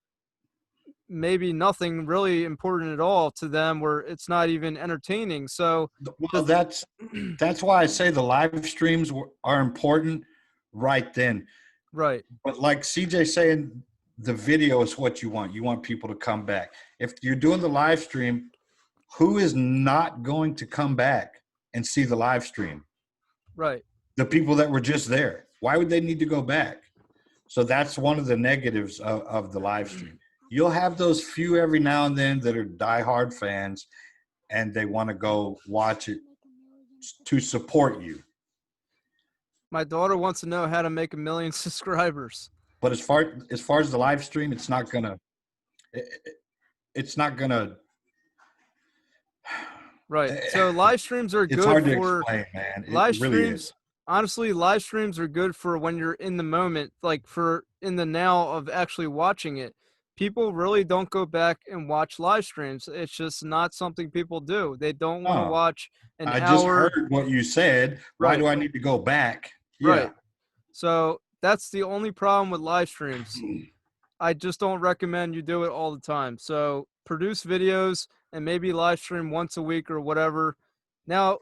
maybe nothing really important at all to them, where it's not even entertaining? So Well, that's why I say the live streams are important right then. right. But like CJ saying, the video is what you want. You want people to come back. If you're doing the live stream, who is not going to come back and see the live stream? Right. The people that were just there. Why would they need to go back? So that's one of the negatives of the live stream. You'll have those few every now and then that are diehard fans, and they want to go watch it to support you. My daughter wants to know how to make 1 million subscribers. But as far as the live stream, it's not gonna. Right. So live streams are It's good hard to for explain, man. live It really streams. is. Honestly, live streams are good for when you're in the moment, like for in the now of actually watching it. People really don't go back and watch live streams. It's just not something people do. They don't want to Oh, watch an I just hour. heard what you said. Why Right. do I need to go back? Right. So that's the only problem with live streams. I just don't recommend you do it all the time. So produce videos and maybe live stream once a week or whatever. Now,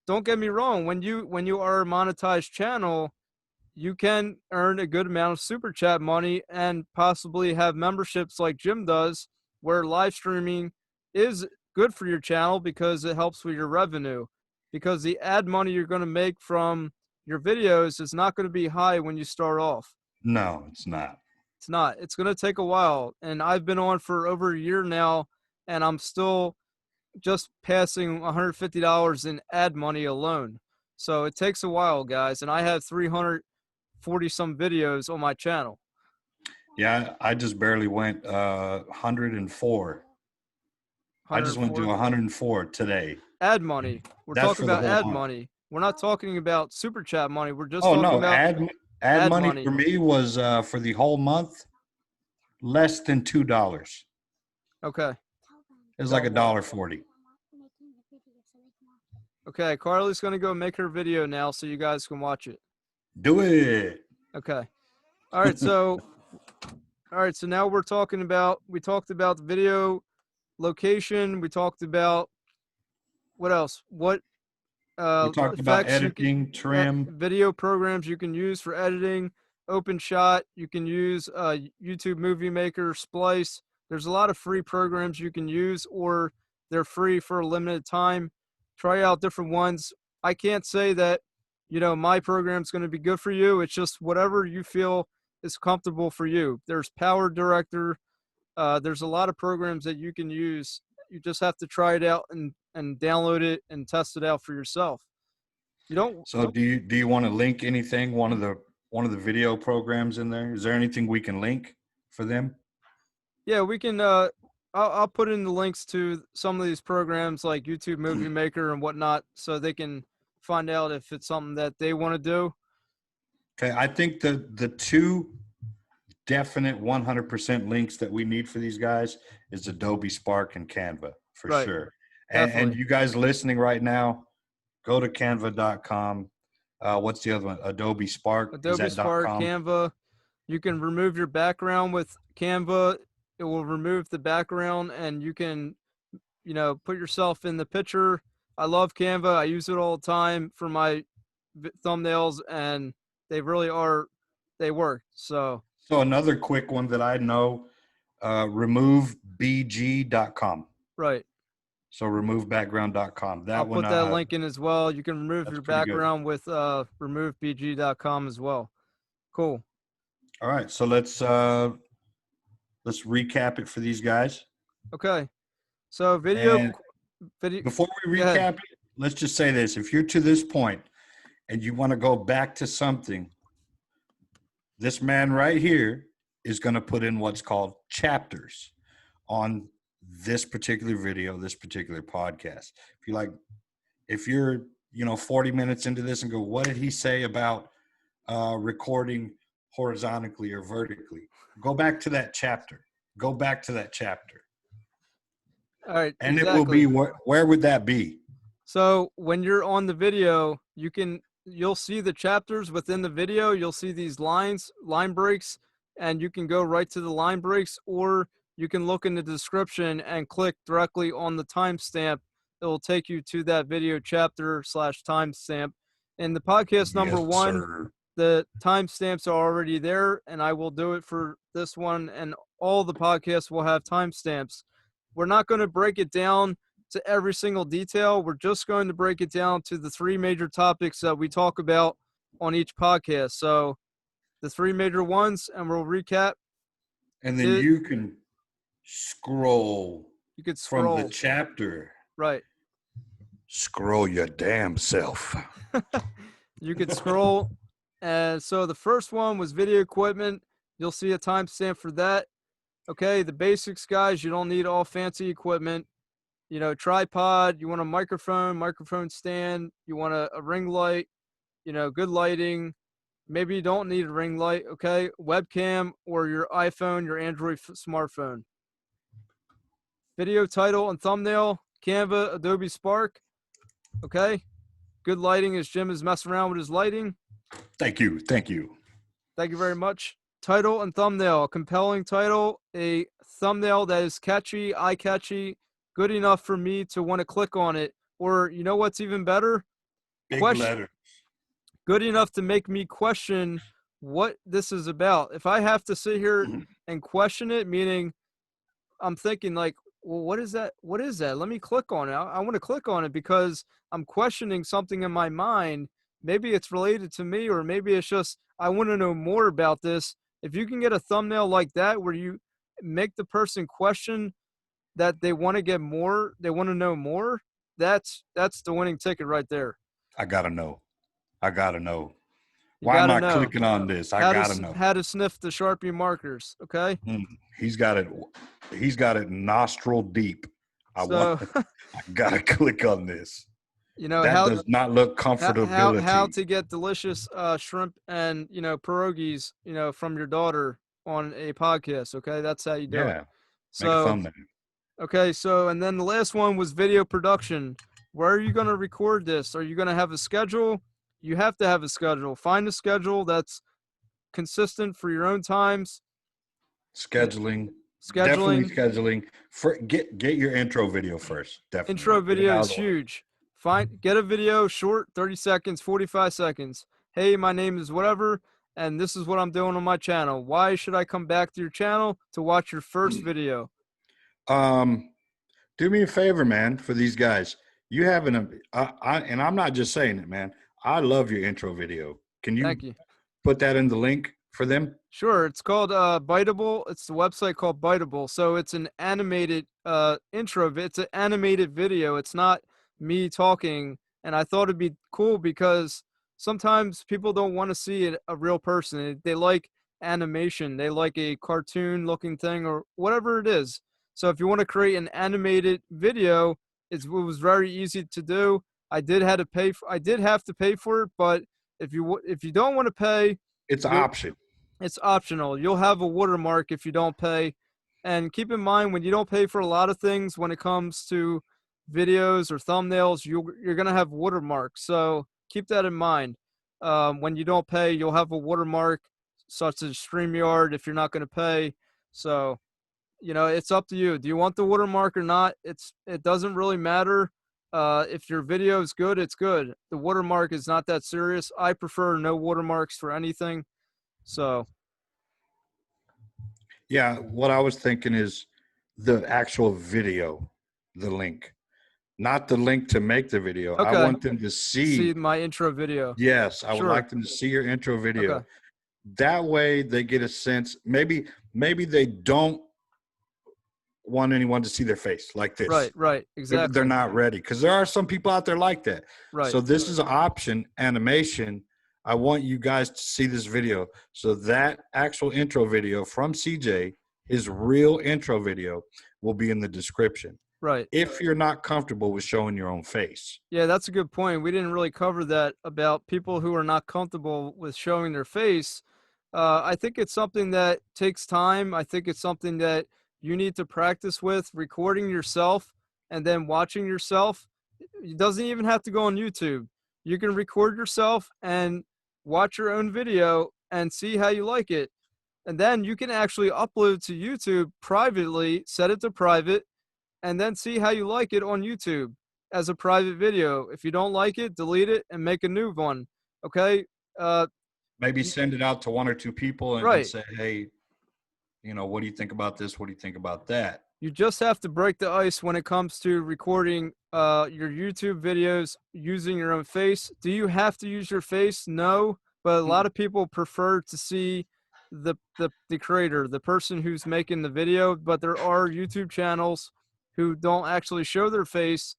don't get me wrong. When you are a monetized channel, you can earn a good amount of super chat money and possibly have memberships like Jim does, where live streaming is good for your channel because it helps with your revenue. Because the ad money you're going to make from your videos is not going to be high when you start off. No, it's not. It's not. It's going to take a while. And I've been on for over a year now, and I'm still just passing $150 in ad money alone. So it takes a while, guys. And I have 340 some videos on my channel. Yeah, I just barely went 104. I just went to 104 today. Ad money. We're That's talking for the about whole ad month. money. We're not talking about super chat money. We're just Oh talking no, about ad money money. for me was for the whole month less than $2. Okay. It was like $1.40. Okay. Carly's going to go make her video now so you guys can watch it. Do it. Okay. All right. So now we talked about the video location. We talked about what else? What We talked about effects you can, editing, trim. video programs you can use for editing, OpenShot. You can use YouTube Movie Maker, Splice. There's a lot of free programs you can use, or they're free for a limited time. Try out different ones. I can't say that, my program's going to be good for you. It's just whatever you feel is comfortable for you. There's Power Director. There's a lot of programs that you can use. You just have to try it out and download it and test it out for yourself. You don't. So do you want to link anything? One of the video programs in there? Is there anything we can link for them? Yeah, we can. I'll put in the links to some of these programs like YouTube Movie Maker and whatnot, so they can find out if it's something that they want to do. Okay, I think the two definite 100% links that we need for these guys is Adobe Spark and Canva for Right. sure. And Definitely. you guys listening right now, go to canva.com. What's the other one? Adobe Spark. Adobe Spark, .com? Canva. You can remove your background with Canva. It will remove the background, and you can, put yourself in the picture. I love Canva. I use it all the time for my thumbnails, and they really are. They work. So another quick one that I know, removebg.com. right. So removebackground.com. That I'll one. put that link in as well. You can remove that's your pretty good. background with removebg.com as well. Cool. All right. So let's recap it for these guys. Okay. So video. Before we recap it, let's just say this. If you're to this point and you want to go back to something, this man right here is going to put in what's called chapters on this particular video, this particular podcast. If you're 40 minutes into this and go, what did he say about recording horizontally or vertically? Go back to that chapter. All right. And exactly. it will be, where would that be? So when you're on the video, you'll see the chapters within the video. You'll see these line breaks, and you can go right to the line breaks, or you can look in the description and click directly on the timestamp. It will take you to that video chapter / timestamp. In the podcast number one, sir. the timestamps are already there, and I will do it for this one, and all the podcasts will have timestamps. We're not going to break it down to every single detail. We're just going to break it down to the three major topics that we talk about on each podcast. So the three major ones, and we'll recap. And then you can scroll. You could scroll from the chapter. Right. Scroll your damn self. You could scroll. And so the first one was video equipment. You'll see a timestamp for that. Okay, the basics, guys. You don't need all fancy equipment. Tripod. You want a microphone stand. You want a ring light. Good lighting. Maybe you don't need a ring light. Okay, webcam or your iPhone, your Android smartphone. Video title and thumbnail. Canva, Adobe Spark. Okay. Good lighting as Jim is messing around with his lighting. Thank you. Thank you very much. Title and thumbnail. A compelling title. A thumbnail that is catchy, eye-catchy, good enough for me to want to click on it. Or you know what's even better? Big letter. Good enough to make me question what this is about. If I have to sit here and question it, meaning I'm thinking like, well, what is that? What is that? Let me click on it. I want to click on it because I'm questioning something in my mind. Maybe it's related to me, or maybe it's just I want to know more about this. If you can get a thumbnail like that where you make the person question that they want to get more, they want to know more, that's the winning ticket right there. I gotta know. Why am I clicking on this? I gotta know how to sniff the Sharpie markers. Okay. He's got it nostril deep. I gotta click on this. That does not look comfortability. How to get delicious shrimp and pierogies from your daughter on a podcast. Okay, that's how you do it. So make a thumbnail. Okay, so and then the last one was video production. Where are you going to record this? Are you going to have a schedule? You have to have a schedule. Find a schedule that's consistent for your own times. Definitely scheduling. Get your intro video first. Definitely. Intro video is huge. Get a video, short, 30 seconds, 45 seconds. Hey, my name is whatever, and this is what I'm doing on my channel. Why should I come back to your channel to watch your first video? Do me a favor, man, for these guys. You have and I'm not just saying it, man. I love your intro video. Can you Thank you. put that in the link for them? Sure, it's called Biteable. It's the website called Biteable. So it's an animated intro. It's an animated video. It's not me talking. And I thought it'd be cool because sometimes people don't want to see a real person. They like animation. They like a cartoon looking thing or whatever it is. So if you want to create an animated video, it was very easy to do. I did have to pay for it, but if you don't want to pay, It's an you'll option. it's optional. You'll have a watermark if you don't pay. And keep in mind, when you don't pay for a lot of things, when it comes to videos or thumbnails, you're going to have watermarks. So keep that in mind. When you don't pay, you'll have a watermark, such as StreamYard, if you're not going to pay. So, it's up to you. Do you want the watermark or not? It doesn't really matter. If your video is good, it's good. The watermark is not that serious. I prefer no watermarks for anything. So, Yeah, what I was thinking is the actual video, the link, not the link to make the video. I okay. want them to See see. my intro video. Yes, I would Sure. like them to see your intro video. Okay. That way they get a sense. Maybe they don't want anyone to see their face like this. Right. Exactly. They're not ready, because there are some people out there like that. Right. So this is an option, animation. I want you guys to see this video. So that actual intro video from CJ, his real intro video, will be in the description. Right. If you're not comfortable with showing your own face. Yeah, that's a good point. We didn't really cover that about people who are not comfortable with showing their face. I think it's something that takes time. I think it's something that you need to practice with, recording yourself and then watching yourself. It doesn't even have to go on YouTube. You can record yourself and watch your own video and see how you like it. And then you can actually upload to YouTube privately, set it to private, and then see how you like it on YouTube as a private video. If you don't like it, delete it and make a new one. Okay? Maybe send it out to one or two people and Right. say, hey, what do you think about this? What do you think about that? You just have to break the ice when it comes to recording your YouTube videos using your own face. Do you have to use your face? No, but a lot of people prefer to see the creator, the person who's making the video. But there are YouTube channels who don't actually show their face,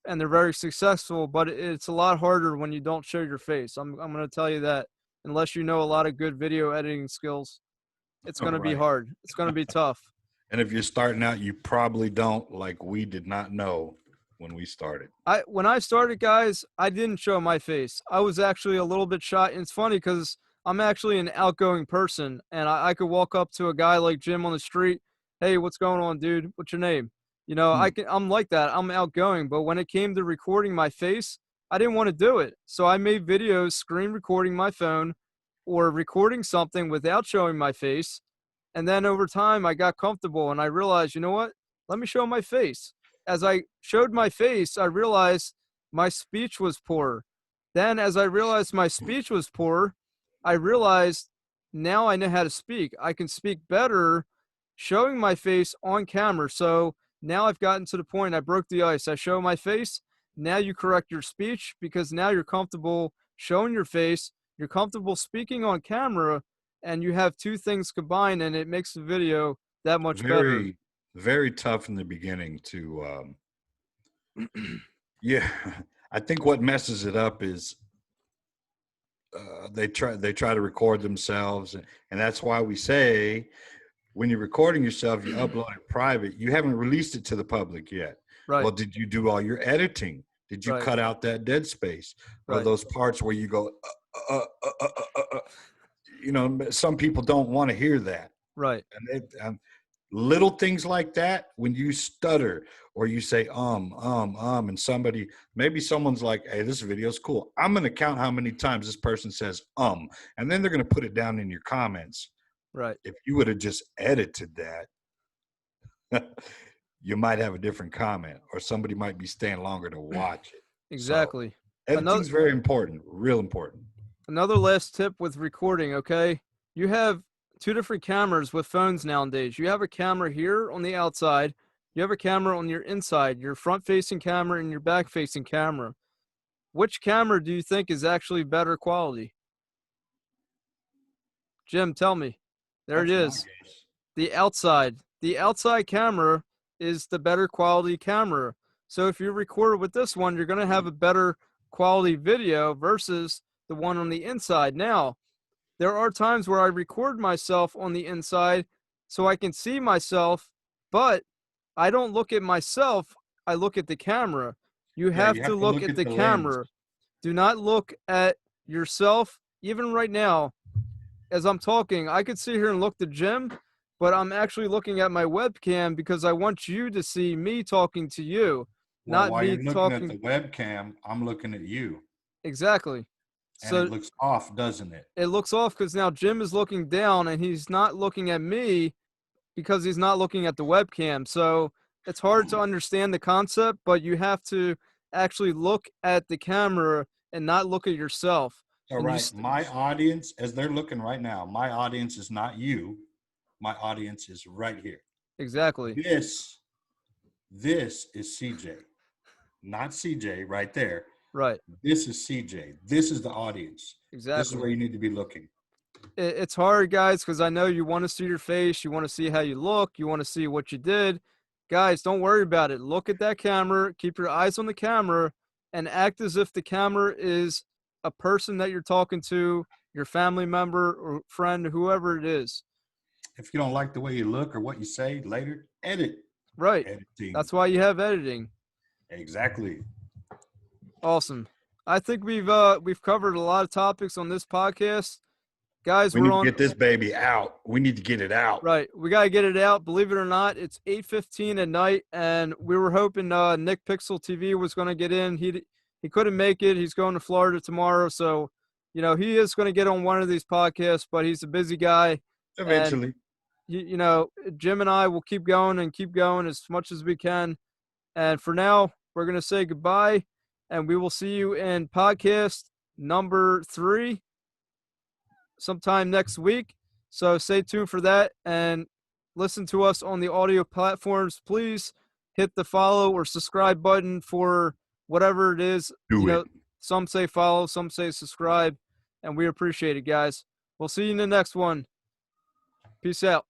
and they're very successful. But it's a lot harder when you don't show your face. I'm going to tell you that, unless you know a lot of good video editing skills, it's going to be hard. It's going to be tough. And if you're starting out, you probably don't, like we did not know when we started. When I started, guys, I didn't show my face. I was actually a little bit shy. And it's funny because I'm actually an outgoing person, and I could walk up to a guy like Jim on the street. Hey, what's going on, dude? What's your name? I'm like that. I'm outgoing. But when it came to recording my face, I didn't want to do it. So I made videos screen recording my phone or recording something without showing my face. And then over time, I got comfortable and I realized, you know what? Let me show my face. As I showed my face, I realized my speech was poor. Then as I realized my speech was poor, I realized now I know how to speak. I can speak better showing my face on camera. So now I've gotten to the point, I broke the ice. I show my face. Now you correct your speech because now you're comfortable showing your face. You're comfortable speaking on camera, and you have two things combined, and it makes the video that much better. Very tough in the beginning to, yeah. I think what messes it up is they try to record themselves, and that's why we say when you're recording yourself, you upload it private. You haven't released it to the public yet. Right. Well, did you do all your editing? Did you cut out that dead space or those parts where you go? Some people don't want to hear that. Right. And little things like that, when you stutter or you say and maybe someone's like, hey, this video's cool. I'm going to count how many times this person says and then they're going to put it down in your comments. Right. If you would have just edited that, you might have a different comment, or somebody might be staying longer to watch it. Exactly. Editing's very important, real important. Another last tip with recording, okay? You have two different cameras with phones nowadays. You have a camera here on the outside. You have a camera on your inside, your front-facing camera and your back-facing camera. Which camera do you think is actually better quality? Jim, tell me. There it That's is. my guess. The outside. The outside camera is the better quality camera. So if you record with this one, you're going to have a better quality video versus the one on the inside. Now, there are times where I record myself on the inside so I can see myself, but I don't look at myself. I look at the camera. You Yeah, have you to have to look look at at the the lens. camera. Do not look at yourself. Even right now, as I'm talking, I could sit here and look to Jim, but I'm actually looking at my webcam because I want you to see me talking to you, Well, not while me you're looking at talking. the webcam, I'm looking at you, Exactly. and it So looks off, doesn't it? it looks off because now Jim is looking down and he's not looking at me because he's not looking at the webcam. So it's hard to understand the concept, but you have to actually look at the camera and not look at yourself. All And right, my audience, as they're looking right now, my audience is not you. My audience is right here. exactly. This is CJ, not CJ right there. Right. This is CJ. This is the audience. This is Exactly. where you need to be looking. It's hard, guys, because I know you want to see your face, you want to see how you look, you want to see what you did. Guys, don't worry about it. Look at that camera, keep your eyes on the camera, and act as if the camera is a person that you're talking to, your family member or friend, whoever it is. If you don't like the way you look or what you say later, edit. Right. Editing. That's why you have editing. Exactly. Awesome. I think we've covered a lot of topics on this podcast. Guys, We we're need to on get this baby out. We need to get it out. right. We got to get it out. Believe it or not, it's 8:15 at night, and we were hoping Nick Pixel TV was going to get in. He couldn't make it. He's going to Florida tomorrow, so he is going to get on one of these podcasts. But he's a busy guy, and Eventually. Jim and I will keep going as much as we can. And for now, we're going to say goodbye, and we will see you in podcast number 3 sometime next week. So stay tuned for that and listen to us on the audio platforms. Please hit the follow or subscribe button for whatever it is. Do it. Some say follow, some say subscribe, and we appreciate it, guys. We'll see you in the next one. Peace out.